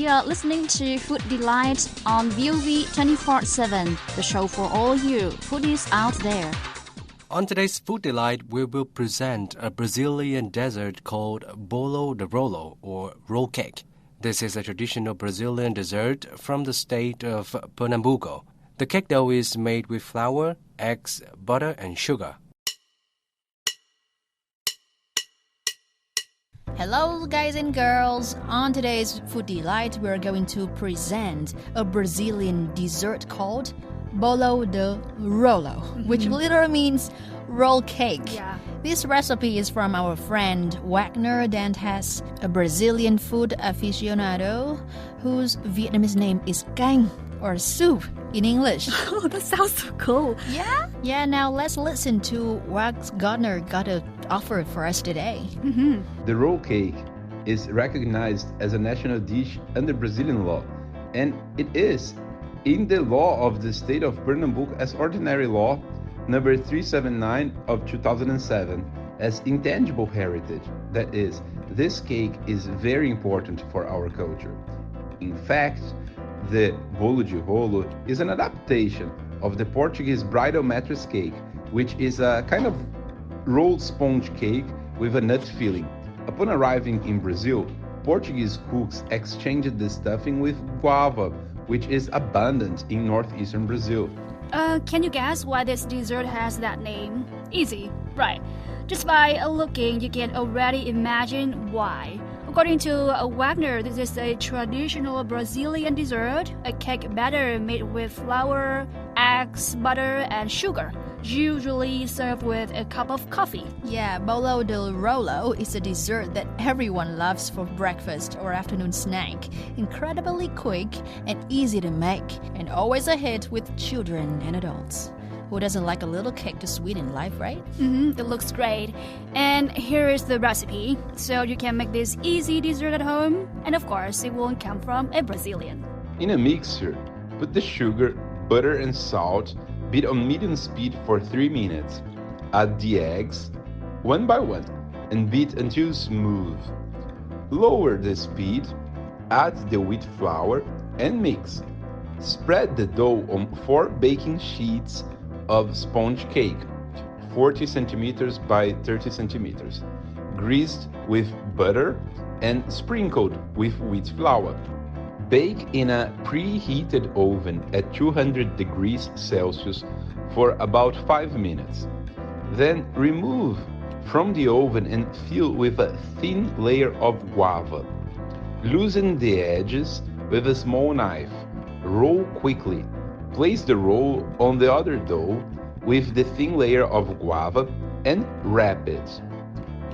are listening to Food Delight on VOV 24/7, the show for all you foodies out there. On today's Food Delight, we will present a Brazilian dessert called Bolo de Rolo, or roll cake. This is a traditional Brazilian dessert from the state of Pernambuco. The cake dough is made with flour, eggs, butter, and sugar. Hello guys and girls, on today's Food Delight we're going to present a Brazilian dessert called Bolo de Rolo, which literally means roll cake. Yeah. This recipe is from our friend Wagner Dantas, a Brazilian food aficionado whose Vietnamese name is Canh, or soup in English. Oh, that sounds so cool. Yeah? Yeah, now let's listen to what Wagner got to offer for us today. The roll cake is recognized as a national dish under Brazilian law, and it is in the law of the State of Pernambuco as Ordinary Law number 379 of 2007 as intangible heritage. That is, this cake is very important for our culture. In fact, the Bolo de Rolo is an adaptation of the Portuguese bridal mattress cake, which is a kind of rolled sponge cake with a nut filling. Upon arriving in Brazil, Portuguese cooks exchanged the stuffing with guava, which is abundant in northeastern Brazil. Can you guess why this dessert has that name? Easy, right? Just by looking, you can already imagine why. According to Wagner, this is a traditional Brazilian dessert, a cake batter made with flour, eggs, butter, and sugar, usually served with a cup of coffee. Yeah, Bolo de Rolo is a dessert that everyone loves for breakfast or afternoon snack. Incredibly quick and easy to make, and always a hit with children and adults. Who doesn't like a little cake to sweeten life, right? It looks great. And here is the recipe, so you can make this easy dessert at home, and of course, it won't come from a Brazilian. In a mixer, put the sugar, butter, and salt, beat on medium speed for 3 minutes. Add the eggs, one by one, and beat until smooth. Lower the speed, add the wheat flour, and mix. Spread the dough on 4 baking sheets of sponge cake, 40 centimeters by 30 centimeters, greased with butter and sprinkled with wheat flour. Bake in a preheated oven at 200 degrees Celsius for about 5 minutes. Then remove from the oven and fill with a thin layer of guava. Loosen the edges with a small knife. Roll quickly. Place the roll on the other dough with the thin layer of guava and wrap it.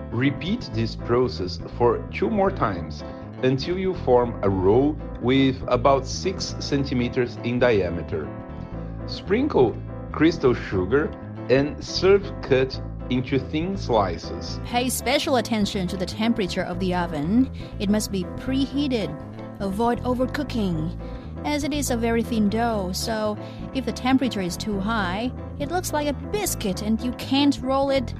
Repeat this process for 2 more times until you form a roll with about 6 centimeters in diameter. Sprinkle crystal sugar and serve cut into thin slices. Pay special attention to the temperature of the oven. It must be preheated. Avoid overcooking, as it is a very thin dough, so if the temperature is too high, it looks like a biscuit and you can't roll it.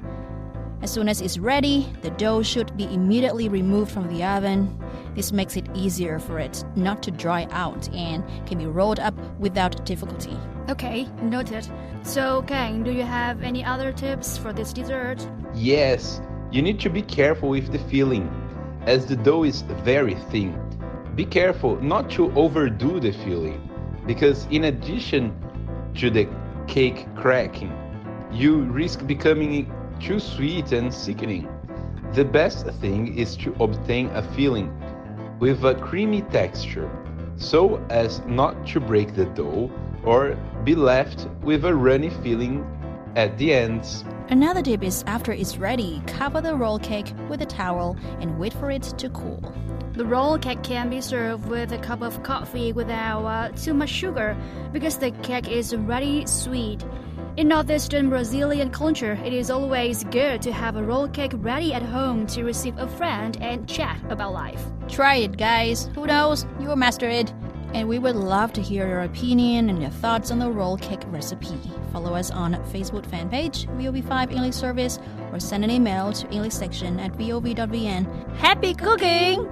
As soon as it's ready, the dough should be immediately removed from the oven. This makes it easier for it not to dry out and can be rolled up without difficulty. Okay, noted. So, Canh, do you have any other tips for this dessert? Yes, you need to be careful with the filling, as the dough is very thin. Be careful not to overdo the filling, because in addition to the cake cracking, you risk becoming too sweet and sickening. The best thing is to obtain a filling with a creamy texture, so as not to break the dough or be left with a runny filling at the ends. Another tip is after it's ready, cover the roll cake with a towel and wait for it to cool. The roll cake can be served with a cup of coffee without too much sugar because the cake is already sweet. In northeastern Brazilian culture, it is always good to have a roll cake ready at home to receive a friend and chat about life. Try it, guys. Who knows? You will master it. And we would love to hear your opinion and your thoughts on the roll cake recipe. Follow us on Facebook fan page, VOV5 English Service, or send an email to englishsection@vov.vn. Happy cooking!